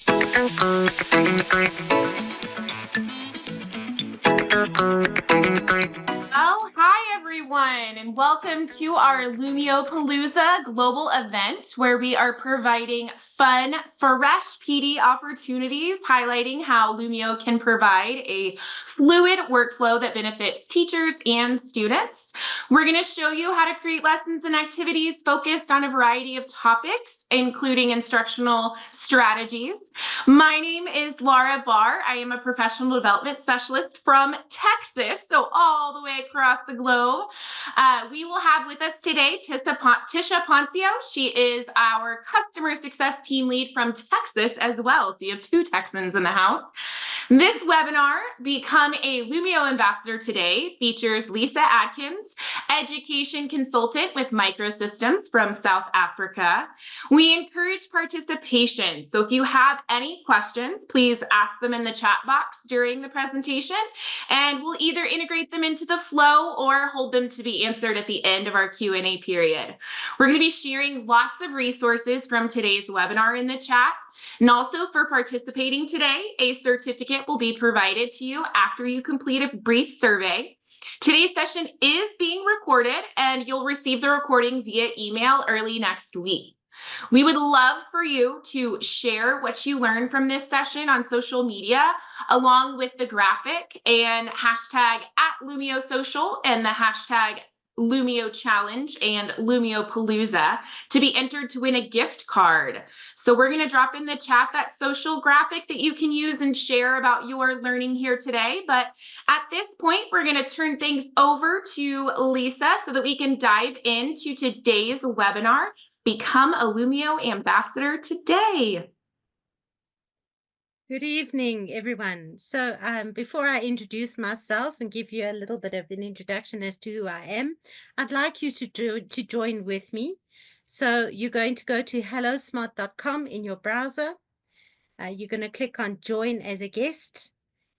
Well, hi everyone, and welcome to our Lumio Palooza global event where we are providing fun, fresh PD opportunities, highlighting how Lumio can provide a fluid workflow that benefits teachers and students. We're going to show you how to create lessons and activities focused on a variety of topics, including instructional strategies. My name is Laura Barr. I am a professional development specialist from Texas, so all the way across the globe. We will have with us today Tisha Poncio. She is our customer success team lead from Texas as well. So you have two Texans in the house. This webinar, Become a Lumio Ambassador Today, features Liisa Adkins, education consultant with Microsystems from South Africa. We encourage participation. So if you have any questions, please ask them in the chat box during the presentation, and we'll either integrate them into the flow or hold them to be answered at the end of our Q&A period. We're going to be sharing lots of resources from today's webinar in the chat. And also, for participating today, a certificate will be provided to you after you complete a brief survey. Today's session is being recorded, and you'll receive the recording via email early next week. We would love for you to share what you learned from this session on social media, along with the graphic and hashtag @LumioSocial and the hashtag Lumio Challenge and Lumio Palooza to be entered to win a gift card. So we're going to drop in the chat that social graphic that you can use and share about your learning here today. But at this point, we're going to turn things over to Liisa so that we can dive into today's webinar, Become a Lumio Ambassador Today. Good evening, everyone. So before I introduce myself and give you a little bit of an introduction as to who I am, I'd like you to join with me. So you're going to go to hellosmart.com in your browser. You're going to click on Join as a Guest.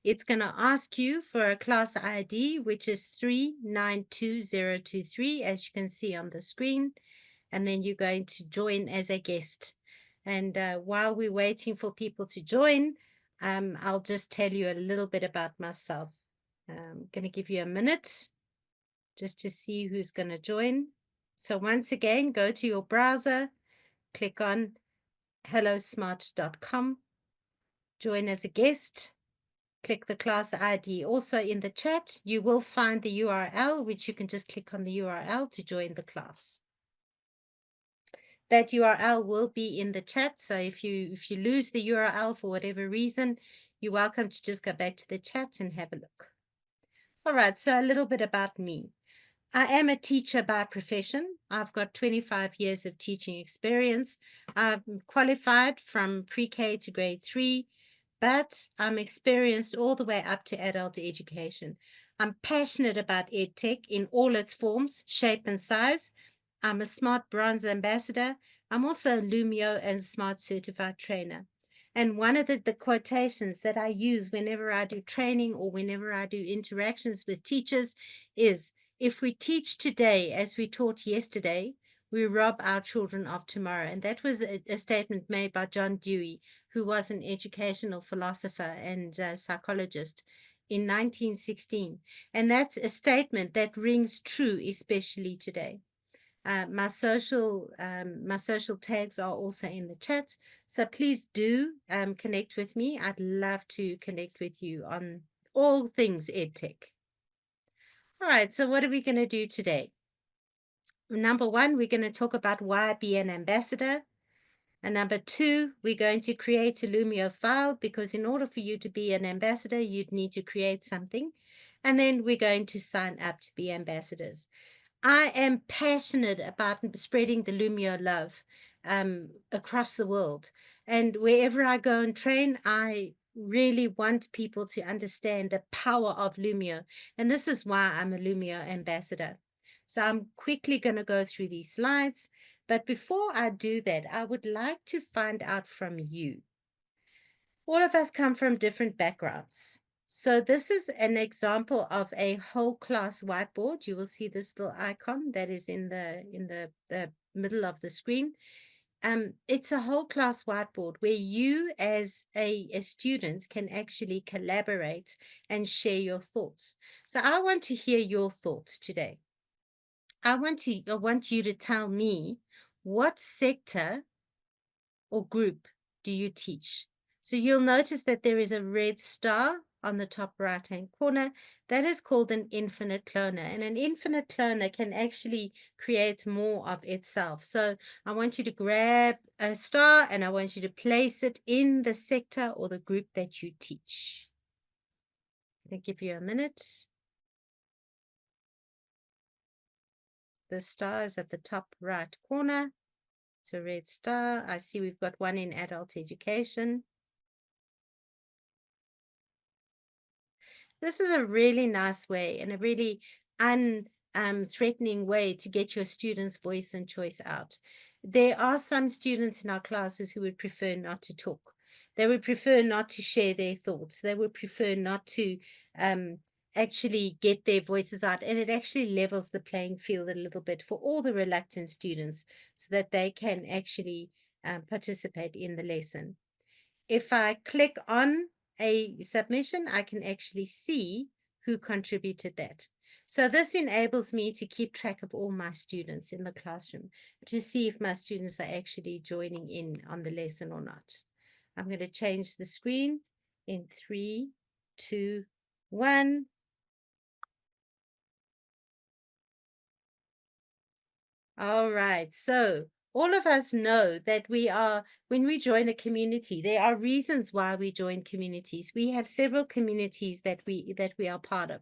It's going to ask you for a class ID, which is 392023, as you can see on the screen. And then you're going to join as a guest. And while we're waiting for people to join, I'll just tell you a little bit about myself. I'm going to give you a minute just to see who's going to join. So once again, go to your browser, click on hellosmart.com, join as a guest, click the class ID. Also in the chat, you will find the URL, which you can just click on the URL to join the class. That URL will be in the chat. So if you lose the URL for whatever reason, you're welcome to just go back to the chat and have a look. All right, so a little bit about me. I am a teacher by profession. I've got 25 years of teaching experience. I'm qualified from pre-K to grade 3, but I'm experienced all the way up to adult education. I'm passionate about EdTech in all its forms, shape, and size. I'm a Smart Bronze Ambassador. I'm also a Lumio and Smart Certified Trainer. And one of the quotations that I use whenever I do training or whenever I do interactions with teachers is, if we teach today as we taught yesterday, we rob our children of tomorrow. And that was a statement made by John Dewey, who was an educational philosopher and psychologist in 1916. And that's a statement that rings true, especially today. My social tags are also in the chat, so please do connect with me. I'd love to connect with you on all things EdTech. All right, so what are we going to do today? Number one, we're going to talk about why be an ambassador. And number two, we're going to create a Lumio file, because in order for you to be an ambassador, you'd need to create something. And then we're going to sign up to be ambassadors. I am passionate about spreading the Lumio love across the world. And wherever I go and train, I really want people to understand the power of Lumio. And this is why I'm a Lumio ambassador. So I'm quickly going to go through these slides. But before I do that, I would like to find out from you. All of us come from different backgrounds. So this is an example of a whole class whiteboard. You will see this little icon that is in the middle of the screen. It's a whole class whiteboard where you as a student can actually collaborate and share your thoughts. So I want to hear your thoughts today. I want you to tell me, what sector or group do you teach? So you'll notice that there is a red star on the top right hand corner. That is called an infinite cloner, and an infinite cloner can actually create more of itself. So I want you to grab a star and I want you to place it in the sector or the group that you teach. I'm going to give you a minute. The star is at the top right corner. It's a red star. I see we've got one in adult education. This is a really nice way and a really threatening way to get your students' voice and choice out. There are some students in our classes who would prefer not to talk. They would prefer not to share their thoughts. They would prefer not to actually get their voices out. And it actually levels the playing field a little bit for all the reluctant students so that they can actually participate in the lesson. If I click on a submission, I can actually see who contributed that. So this enables me to keep track of all my students in the classroom, to see if my students are actually joining in on the lesson or not. I'm going to change the screen in 3, 2, 1. All right, so all of us know that when we join a community, there are reasons why we join communities. We have several communities that we are part of.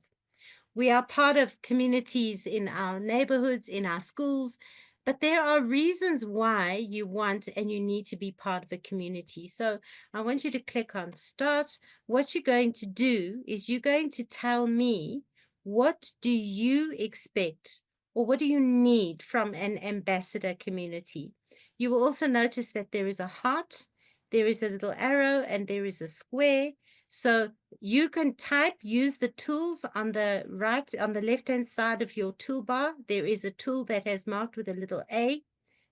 We are part of communities in our neighborhoods, in our schools, but there are reasons why you want and you need to be part of a community. So I want you to click on Start. What you're going to do is you're going to tell me, what do you expect or what do you need from an ambassador community? You will also notice that there is a heart, there is a little arrow, and there is a square. So you can type, use the tools on the right, on the left-hand side of your toolbar. There is a tool that has marked with a little A.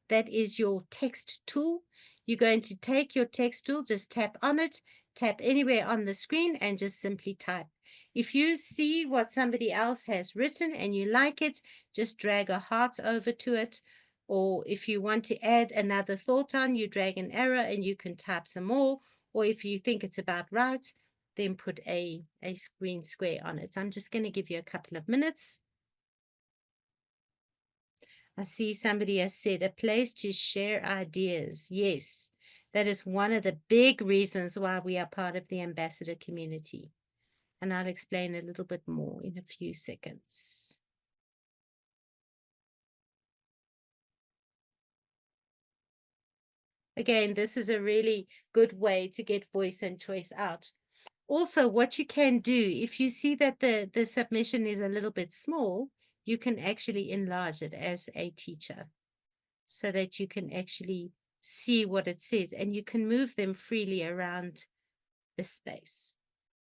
That is your text tool. You're going to take your text tool, just tap on it, tap anywhere on the screen, and just simply type. If you see what somebody else has written and you like it, just drag a heart over to it. Or if you want to add another thought on, you drag an arrow and you can type some more. Or if you think it's about right, then put a green square on it. I'm just going to give you a couple of minutes. I see somebody has said a place to share ideas. Yes, that is one of the big reasons why we are part of the ambassador community. And I'll explain a little bit more in a few seconds. Again, this is a really good way to get voice and choice out. Also, what you can do, if you see that the submission is a little bit small, you can actually enlarge it as a teacher so that you can actually see what it says, and you can move them freely around the space,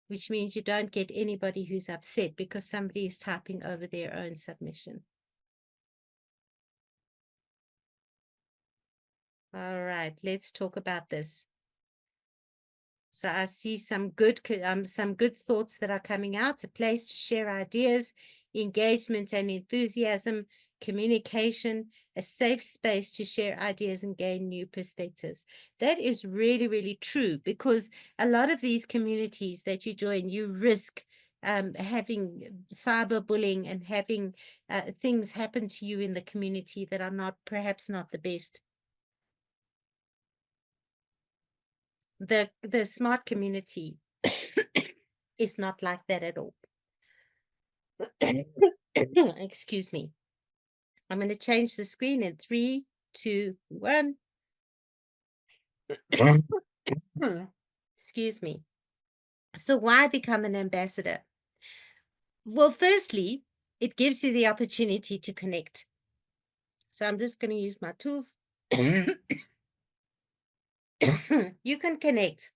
which means you don't get anybody who's upset because somebody is typing over their own submission. All right, let's talk about this. So I see some good thoughts that are coming out. A place to share ideas, engagement and enthusiasm, communication, a safe space to share ideas and gain new perspectives. That is really, really true, because a lot of these communities that you join, you risk having cyberbullying and having things happen to you in the community that are perhaps not the best. The smart community is not like that at all. Excuse me. I'm going to change the screen in 3, 2, 1. Excuse me. So why become an ambassador? Well, firstly, it gives you the opportunity to connect. So I'm just going to use my tools. You can connect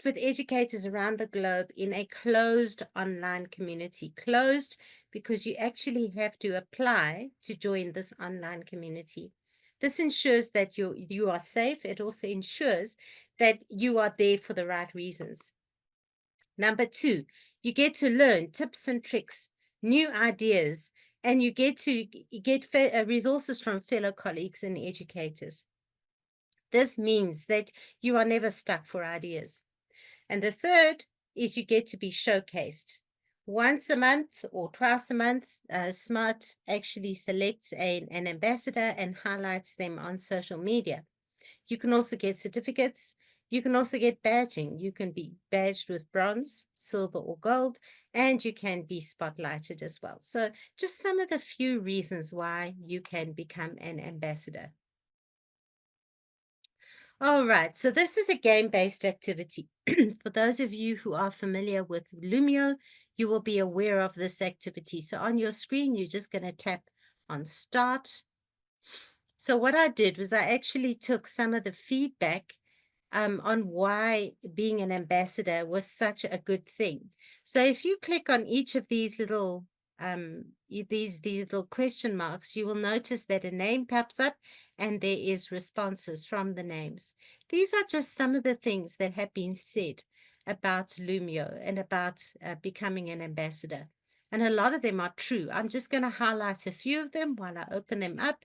with educators around the globe in a closed online community. Closed because you actually have to apply to join this online community. This ensures that you are safe. It also ensures that you are there for the right reasons. Number two, you get to learn tips and tricks, new ideas, and you get to get resources from fellow colleagues and educators. This means that you are never stuck for ideas. And the third is you get to be showcased. Once a month or twice a month, SMART actually selects an ambassador and highlights them on social media. You can also get certificates. You can also get badging. You can be badged with bronze, silver, or gold, and you can be spotlighted as well. So just some of the few reasons why you can become an ambassador. All right, so this is a game-based activity. For those of you who are familiar with Lumio, you will be aware of this activity. So on your screen, you're just going to tap on Start. So what I did was I actually took some of the feedback on why being an ambassador was such a good thing. So if you click on each of these little these little question marks, you will notice that a name pops up and there is responses from the names. These are just some of the things that have been said about Lumio and about becoming an ambassador. And a lot of them are true. I'm just going to highlight a few of them while I open them up.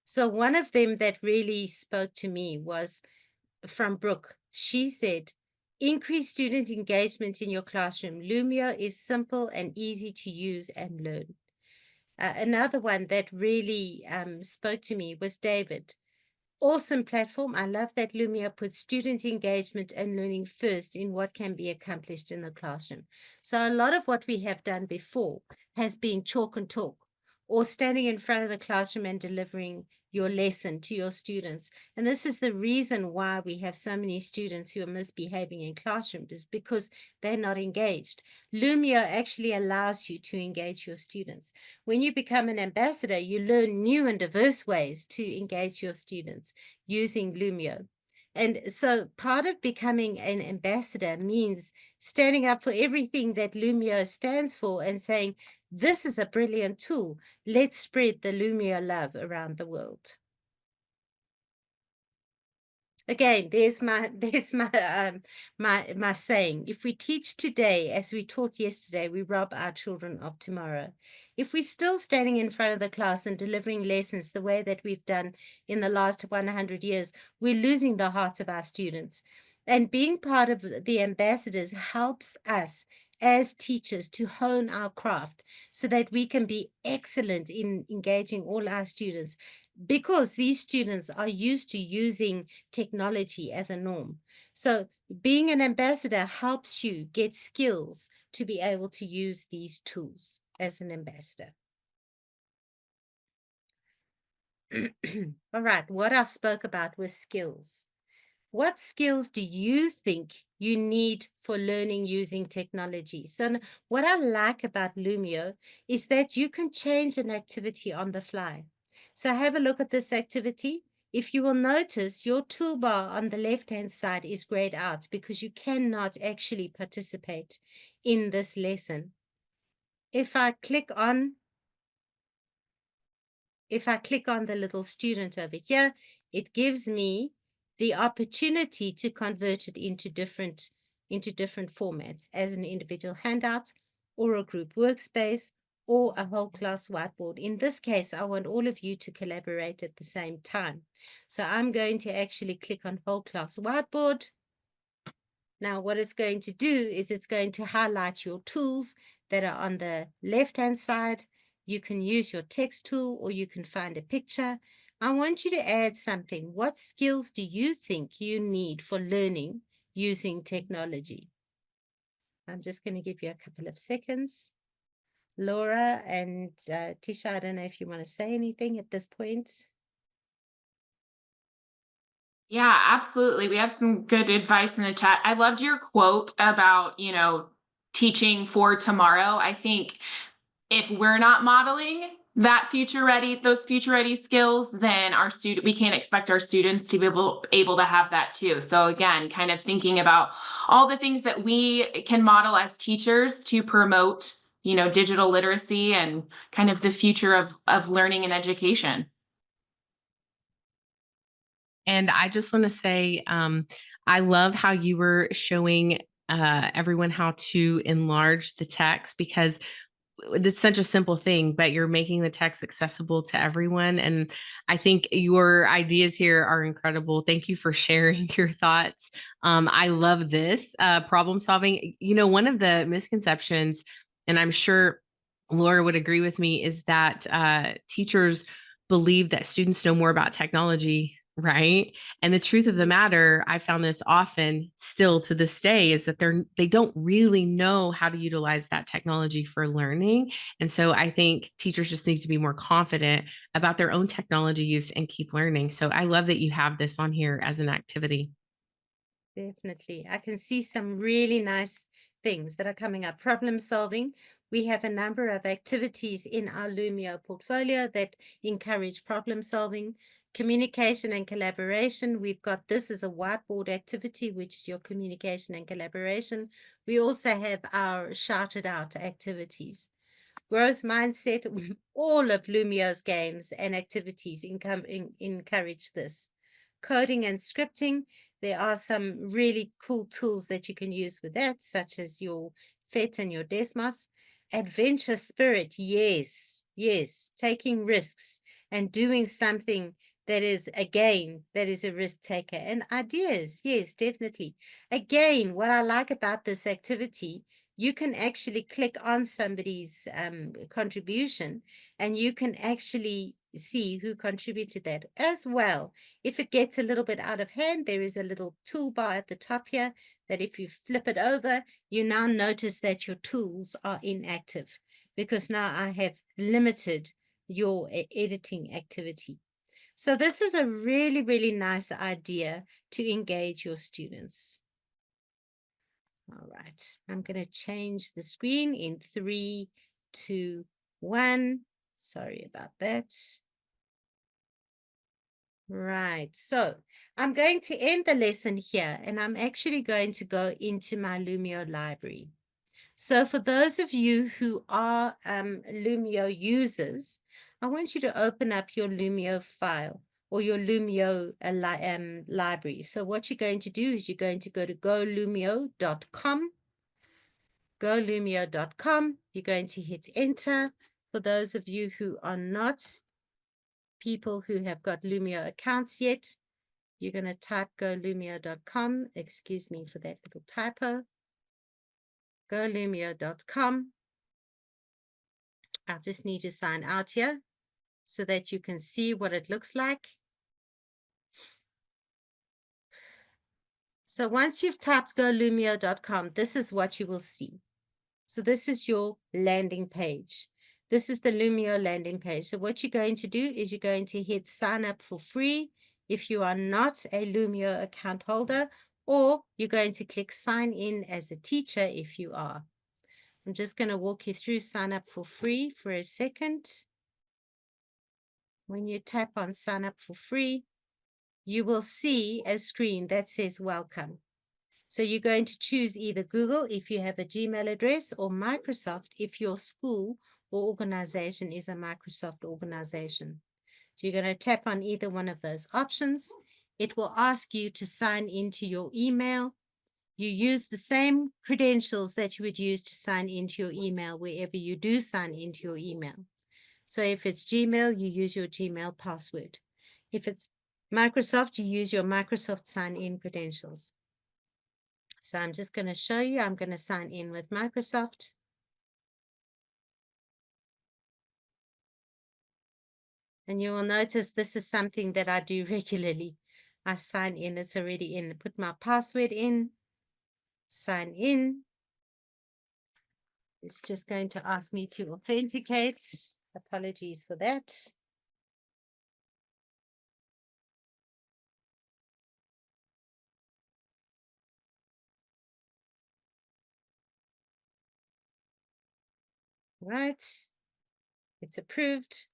So one of them that really spoke to me was from Brooke. She said, increase student engagement in your classroom. Lumio is simple and easy to use and learn. Another one that really spoke to me was David. Awesome platform. I love that Lumio puts student engagement and learning first in what can be accomplished in the classroom. So a lot of what we have done before has been chalk and talk, or standing in front of the classroom and delivering your lesson to your students. And this is the reason why we have so many students who are misbehaving in classrooms, is because they're not engaged. Lumio actually allows you to engage your students. When you become an ambassador, you learn new and diverse ways to engage your students using Lumio. And so part of becoming an ambassador means standing up for everything that Lumio stands for and saying, this is a brilliant tool. Let's spread the Lumio love around the world. Again, there's my saying. If we teach today as we taught yesterday, we rob our children of tomorrow. If we're still standing in front of the class and delivering lessons the way that we've done in the last 100 years, we're losing the hearts of our students. And being part of the ambassadors helps us as teachers to hone our craft so that we can be excellent in engaging all our students, because these students are used to using technology as a norm. So being an ambassador helps you get skills to be able to use these tools as an ambassador. All right, what I spoke about was skills. What skills do you think you need for learning using technology? So what I like about Lumio is that you can change an activity on the fly. So have a look at this activity. If you will notice, your toolbar on the left-hand side is grayed out because you cannot actually participate in this lesson. If I click on the little student over here, it gives me the opportunity to convert it into different formats as an individual handout or a group workspace or a whole class whiteboard. In this case, I want all of you to collaborate at the same time. So I'm going to actually click on whole class whiteboard. Now, what it's going to do is it's going to highlight your tools that are on the left-hand side. You can use your text tool or you can find a picture. I want you to add something. What skills do you think you need for learning using technology? I'm just going to give you a couple of seconds. Laura and Tisha, I don't know if you want to say anything at this point. Yeah, absolutely. We have some good advice in the chat. I loved your quote about, teaching for tomorrow. I think if we're not modeling those future ready skills, then we can't expect our students to be able to have that too. So again, kind of thinking about all the things that we can model as teachers to promote digital literacy and kind of the future of learning and education. And I just want to say, I love how you were showing everyone how to enlarge the text, because it's such a simple thing, but you're making the text accessible to everyone. And I think your ideas here are incredible. Thank you for sharing your thoughts. I love this problem solving. One of the misconceptions, and I'm sure Laura would agree with me, is that teachers believe that students know more about technology, right? And the truth of the matter, I found this often still to this day, is that they don't really know how to utilize that technology for learning. And so I think teachers just need to be more confident about their own technology use and keep learning. So I love that you have this on here as an activity. Definitely. I can see some really nice things that are coming up. Problem solving. We have a number of activities in our Lumio portfolio that encourage problem solving. Communication and collaboration. We've got this as a whiteboard activity, which is your communication and collaboration. We also have our shout it out activities. Growth mindset. All of Lumio's games and activities encourage this. Coding and scripting. There are some really cool tools that you can use with that, such as your FET and your Desmos. Adventure spirit, yes, yes. Taking risks and doing something that is, again, that is a risk taker. And ideas, yes, definitely. Again, what I like about this activity, you can actually click on somebody's contribution, and you can actually see who contributed that as well. If it gets a little bit out of hand, there is a little toolbar at the top here that if you flip it over, you now notice that your tools are inactive, because now I have limited your editing activity. So this is a really, really nice idea to engage your students. All right, I'm going to change the screen in 3, 2, 1. Sorry about that. Right, so I'm going to end the lesson here, and I'm actually going to go into my Lumio library. So for those of you who are Lumio users, I want you to open up your Lumio file or your Lumio library. So what you're going to do is you're going to go to golumio.com. golumio.com. You're going to hit enter. For those of you who are not people who have got Lumio accounts yet, you're going to type golumio.com. Excuse me for that little typo. golumio.com. I just need to sign out here so that you can see what it looks like. So once you've typed golumio.com, this is what you will see. So this is your landing page. This is the Lumio landing page. So what you're going to do is you're going to hit sign up for free if you are not a Lumio account holder, or you're going to click sign in as a teacher if you are. I'm just going to walk you through sign up for free for a second. When you tap on sign up for free, you will see a screen that says welcome. So you're going to choose either Google if you have a Gmail address, or Microsoft if your school or organization is a Microsoft organization. So you're going to tap on either one of those options. It will ask you to sign into your email. You use the same credentials that you would use to sign into your email wherever you do sign into your email. So if it's Gmail, you use your Gmail password. If it's Microsoft, you use your Microsoft sign-in credentials. So I'm just going to show you. I'm going to sign in with Microsoft. And you will notice this is something that I do regularly. I sign in. It's already in. Put my password in. Sign in. It's just going to ask me to authenticate. Apologies for that. Right. It's approved.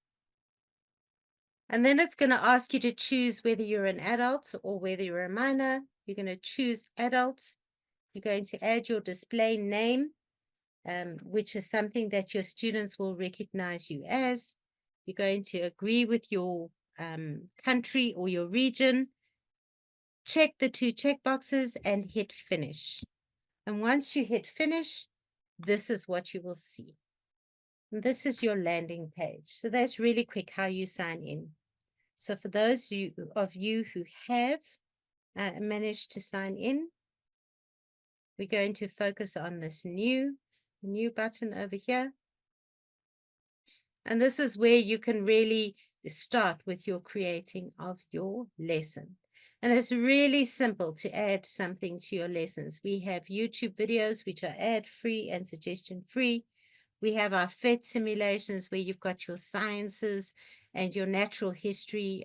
And then it's going to ask you to choose whether you're an adult or whether you're a minor. You're going to choose adults. You're going to add your display name. which is something that your students will recognize you as. You're going to agree with your country or your region. Check the 2 check boxes and hit finish. And once you hit finish, this is what you will see. And this is your landing page. So that's really quick how you sign in. So for those of you who have managed to sign in, we're going to focus on this new button over here. And this is where you can really start with your creating of your lesson. And it's really simple to add something to your lessons. We have YouTube videos, which are ad-free and suggestion-free. We have our PhET simulations where you've got your sciences and your natural history,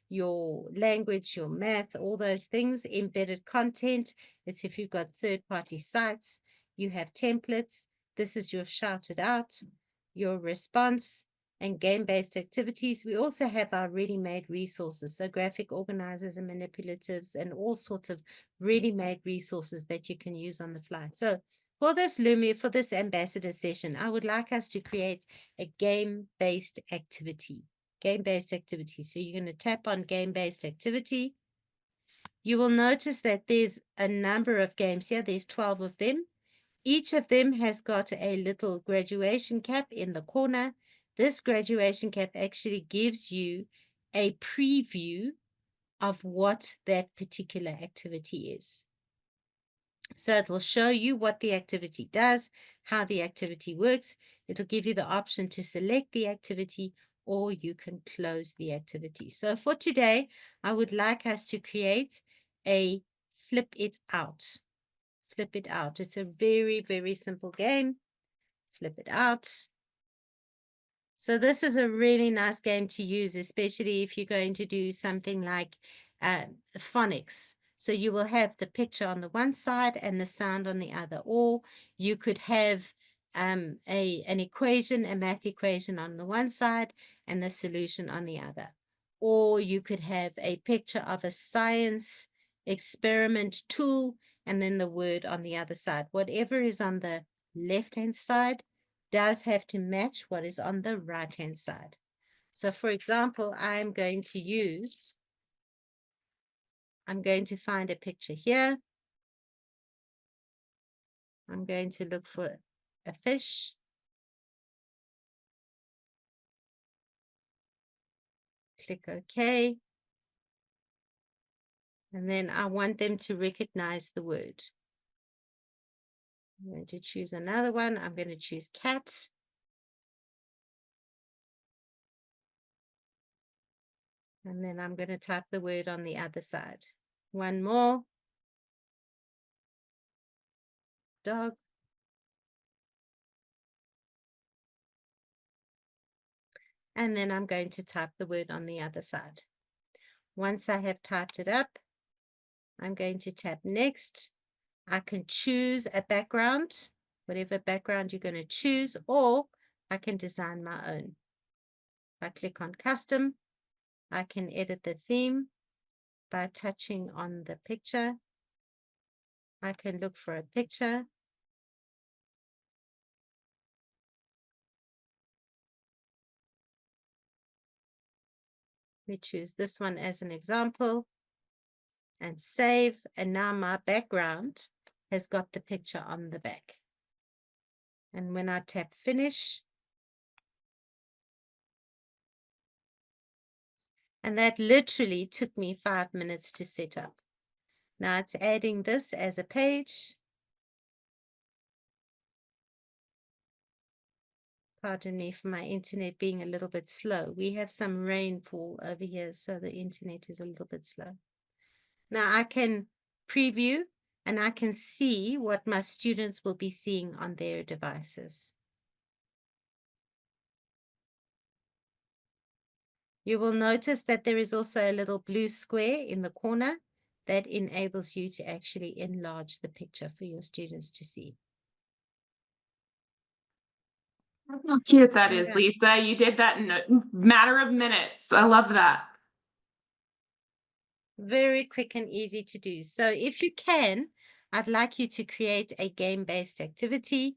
your language, your math, all those things, embedded content. It's if you've got third-party sites. You have templates. This is your shouted out, your response, and game-based activities. We also have our ready-made resources, so graphic organizers and manipulatives and all sorts of ready-made resources that you can use on the fly. So for this Lumio, for this ambassador session, I would like us to create a game-based activity. Game-based activity. So you're going to tap on game-based activity. You will notice that there's a number of games here. There's 12 of them. Each of them has got a little graduation cap in the corner. This graduation cap actually gives you a preview of what that particular activity is. So it will show you what the activity does, how the activity works. It'll give you the option to select the activity, or you can close the activity. So for today, I would like us to create a flip it out. Flip it out. It's a very, very simple game. Flip it out. So this is a really nice game to use, especially if you're going to do something like phonics. So you will have the picture on the one side and the sound on the other. Or you could have an equation, a math equation on the one side and the solution on the other. Or you could have a picture of a science experiment tool and then the word on the other side. Whatever is on the left-hand side does have to match what is on the right-hand side. So for example, I'm going to find a picture here. I'm going to look for a fish. Click OK. And then I want them to recognize the word. I'm going to choose another one. I'm going to choose cat. And then I'm going to type the word on the other side. One more. Dog. And then I'm going to type the word on the other side. Once I have typed it up, I'm going to tap next. I can choose a background, whatever background you're going to choose, or I can design my own. I click on custom. I can edit the theme by touching on the picture. I can look for a picture. We choose this one as an example and save. And now my background has got the picture on the back. And when I tap finish, and that literally took me 5 minutes to set up. Now it's adding this as a page. Pardon me for my internet being a little bit slow. We have some rainfall over here, so the internet is a little bit slow. Now I can preview and I can see what my students will be seeing on their devices. You will notice that there is also a little blue square in the corner that enables you to actually enlarge the picture for your students to see. How cute that is, Lisa. You did that in a matter of minutes. I love that. Very quick and easy to do. So if you can, I'd like you to create a game-based activity.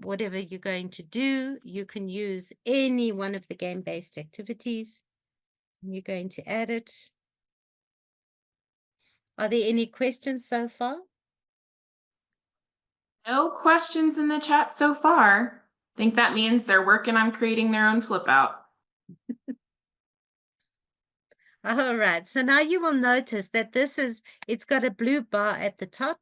whatever you're going to do. You can use any one of the game-based activities. You're going to add it. Are there any questions so far? No questions in the chat so far. Think that means they're working on creating their own flip out. All right, so now you will notice that it's got a blue bar at the top.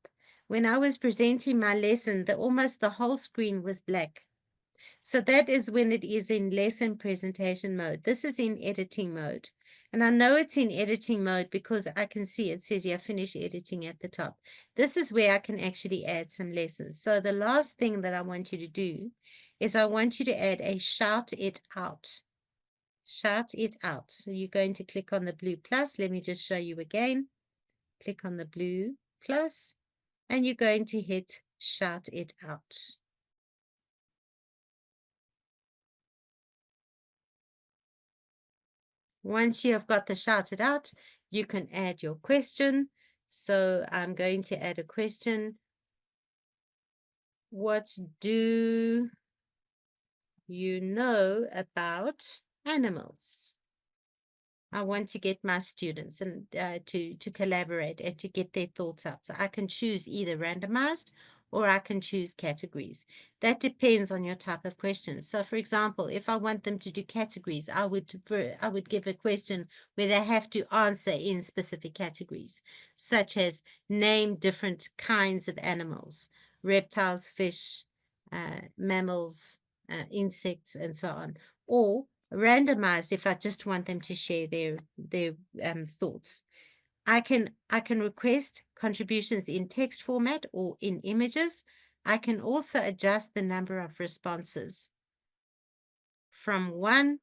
When I was presenting my lesson, almost the whole screen was black. So that is when it is in lesson presentation mode. This is in editing mode. And I know it's in editing mode because I can see it says, yeah, finish editing at the top. This is where I can actually add some lessons. So the last thing that I want you to do is I want you to add a shout it out. Shout it out. So you're going to click on the blue plus. Let me just show you again. Click on the blue plus and you're going to hit shout it out. Once you have got the shout it out, you can add your question. So I'm going to add a question. What do you know about animals? I want to get my students and to collaborate and to get their thoughts out. So I can choose either randomized or I can choose categories. That depends on your type of questions. So for example, if I want them to do categories, I would give a question where they have to answer in specific categories, such as name different kinds of animals, reptiles, fish, mammals, insects, and so on. Or randomized if I just want them to share their thoughts. I can request contributions in text format or in images. I can also adjust the number of responses from 1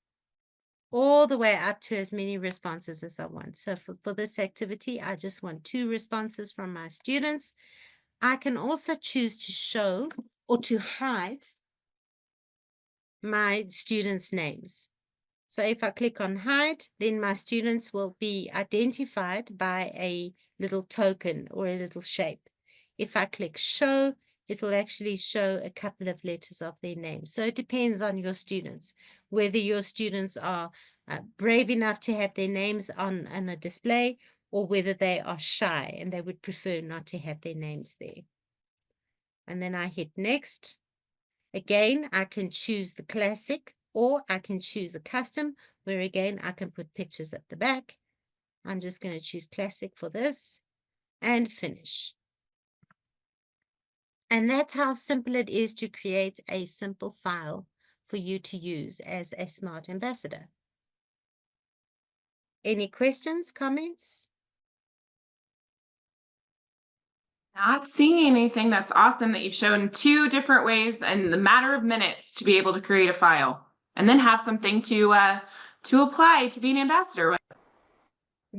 all the way up to as many responses as I want. So for this activity, I just want 2 responses from my students. I can also choose to show or to hide my students' names. So if I click on hide, then my students will be identified by a little token or a little shape. If I click show, it will actually show a couple of letters of their name. So it depends on your students, whether your students are brave enough to have their names on a display or whether they are shy and they would prefer not to have their names there. And then I hit next. Again, I can choose the classic or I can choose a custom where again, I can put pictures at the back. I'm just going to choose classic for this and finish. And that's how simple it is to create a simple file for you to use as a Smart Ambassador. Any questions, comments? Not seeing anything. That's awesome that you've shown 2 different ways in the matter of minutes to be able to create a file and then have something to apply to be an ambassador with.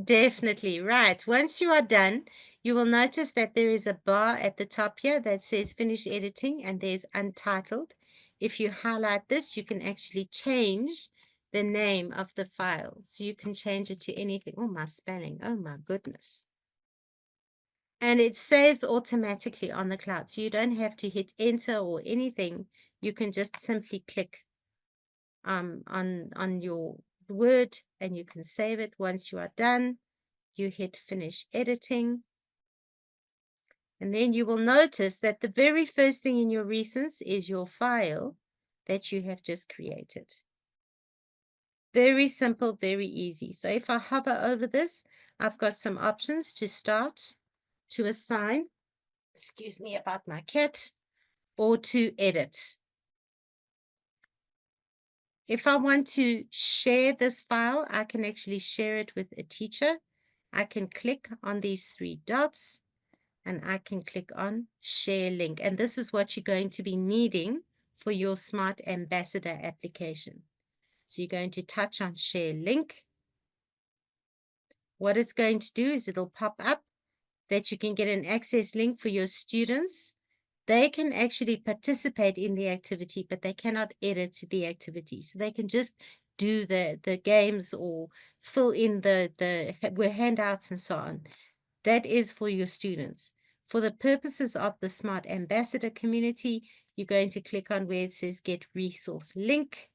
Definitely, right. Once you are done, you will notice that there is a bar at the top here that says finish editing and there's untitled. If you highlight this, you can actually change the name of the file. So you can change it to anything. Oh, my spelling. Oh, my goodness. And it saves automatically on the cloud. So you don't have to hit enter or anything. You can just simply click on your Word and you can save it. Once you are done, you hit finish editing. And then you will notice that the very first thing in your recents is your file that you have just created. Very simple, very easy. So if I hover over this, I've got some options to start, to assign, excuse me about my cat, or to edit. If I want to share this file, I can actually share it with a teacher. I can click on these 3 dots and I can click on share link. And this is what you're going to be needing for your Smart Ambassador application. So you're going to touch on share link. What it's going to do is it'll pop up that you can get an access link for your students. They can actually participate in the activity, but they cannot edit the activity. So they can just do the games or fill in the handouts and so on. That is for your students. For the purposes of the Smart Ambassador community, you're going to click on where it says Get Resource Link.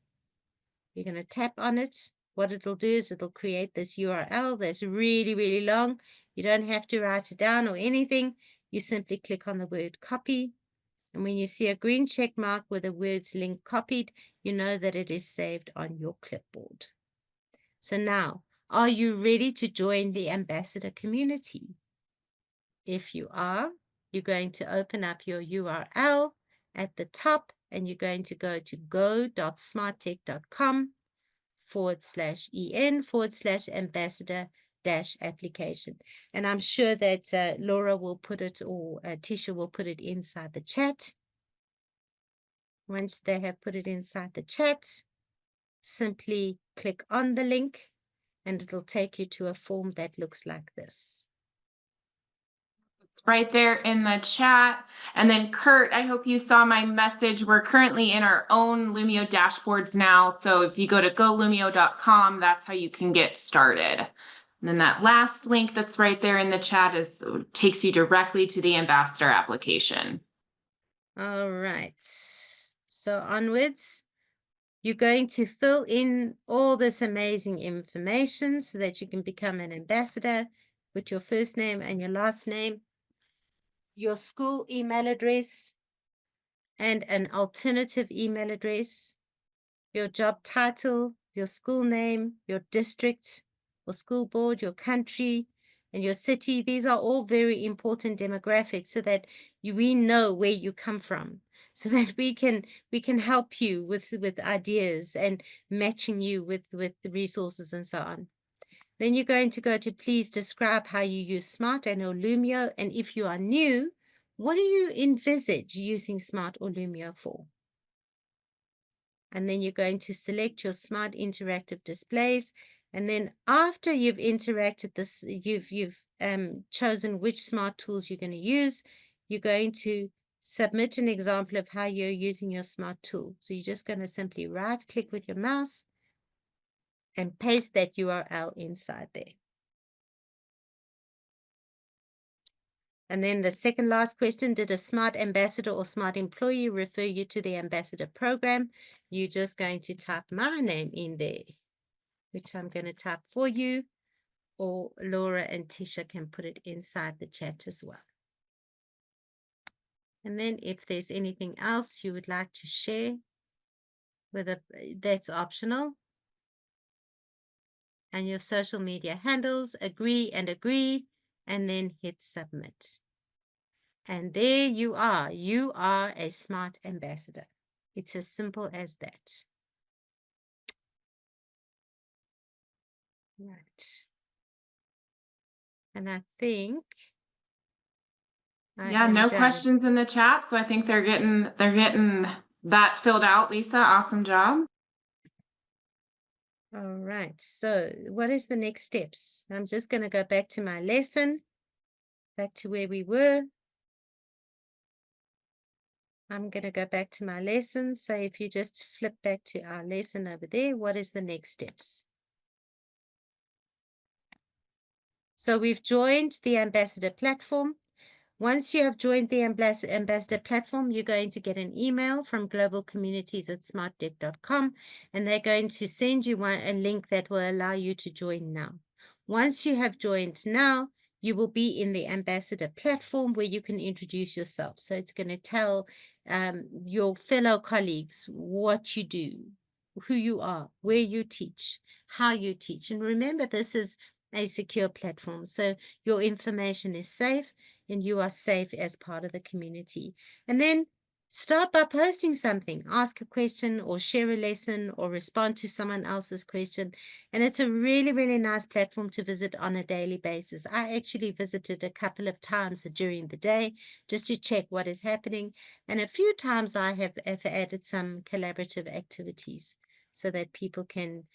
You're going to tap on it. What it'll do is it'll create this URL that's really, really long. You don't have to write it down or anything. You simply click on the word copy. And when you see a green check mark with the words link copied, you know that it is saved on your clipboard. So now, are you ready to join the Ambassador community? If you are, you're going to open up your URL at the top and you're going to go to go.smarttech.com/en/ambassador-application. And I'm sure that Laura will put it, or Tisha will put it inside the chat. Once they have put it inside the chat, simply click on the link and it'll take you to a form that looks like this. It's right there in the chat. And then Kurt, I hope you saw my message. We're currently in our own Lumio dashboards now. So if you go to golumio.com, that's how you can get started. And then that last link that's right there in the chat takes you directly to the Ambassador application. All right. So onwards, you're going to fill in all this amazing information so that you can become an ambassador with your first name and your last name, your school email address, and an alternative email address, your job title, your school name, your district or school board, your country, and your city. These are all very important demographics so that we know where you come from, so that we can help you with ideas and matching you with the resources and so on. Then you're going to go to please describe how you use Smart and or Lumio, and if you are new, what do you envisage using Smart or Lumio for? And then you're going to select your Smart Interactive Displays. And then after you've interacted this, you've chosen which smart tools you're going to use, you're going to submit an example of how you're using your smart tool. So you're just going to simply right click with your mouse and paste that URL inside there. And then the second last question, did a smart ambassador or smart employee refer you to the ambassador program? You're just going to type my name in there, which I'm going to type for you, or Laura and Tisha can put it inside the chat as well. And then if there's anything else you would like to share, that's optional. And your social media handles, agree, and then hit submit. And there you are. You are a smart ambassador. It's as simple as that. Right. And I think Yeah, no questions in the chat. So I think they're getting that filled out. Lisa, awesome job. All right. So what is the next steps? I'm just going to go back to my lesson, back to where we were. I'm going to go back to my lesson. So if you just flip back to our lesson over there, what is the next steps? So we've joined the Ambassador platform. Once you have joined the Ambassador platform, you're going to get an email from globalcommunities@smarttech.com, and they're going to send you a link that will allow you to join now. Once you have joined now, you will be in the Ambassador platform where you can introduce yourself. So it's going to tell your fellow colleagues what you do, who you are, where you teach, how you teach. And remember, this is a secure platform, so your information is safe and you are safe as part of the community. And then start by posting something, ask a question or share a lesson or respond to someone else's question. And it's a really, really nice platform to visit on a daily basis. I actually visited a couple of times during the day just to check what is happening. And a few times I have added some collaborative activities so that people can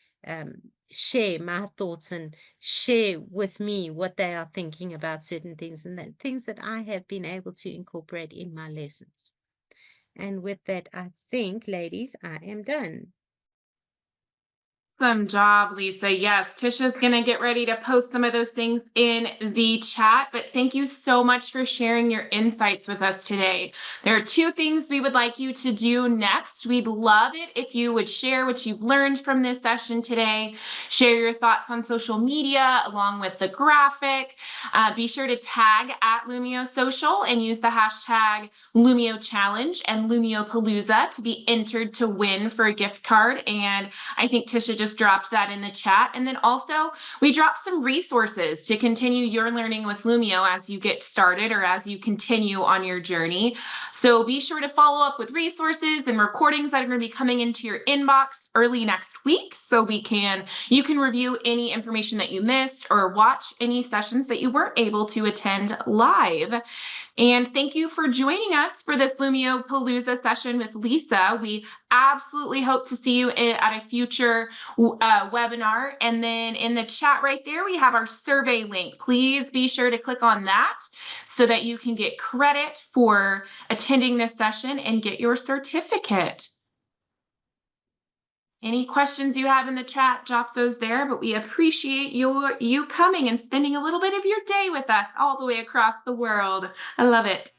share my thoughts and share with me what they are thinking about certain things and things that I have been able to incorporate in my lessons. And with that, I think, ladies, I am done. Awesome job, Lisa. Yes, Tisha's going to get ready to post some of those things in the chat, but thank you so much for sharing your insights with us today. There are two things we would like you to do next. We'd love it if you would share what you've learned from this session today, share your thoughts on social media along with the graphic. Be sure to tag at Lumio Social and use the hashtag Lumio Challenge and Lumio Palooza to be entered to win for a gift card. And I think Tisha just dropped that in the chat. And then also we dropped some resources to continue your learning with Lumio as you get started or as you continue on your journey. So be sure to follow up with resources and recordings that are going to be coming into your inbox early next week so you can review any information that you missed or watch any sessions that you weren't able to attend live. And thank you for joining us for this Lumio Palooza session with Lisa. We absolutely hope to see you at a future webinar. And then in the chat right there, we have our survey link. Please be sure to click on that so that you can get credit for attending this session and get your certificate. Any questions you have in the chat, drop those there, but we appreciate you coming and spending a little bit of your day with us all the way across the world. I love it.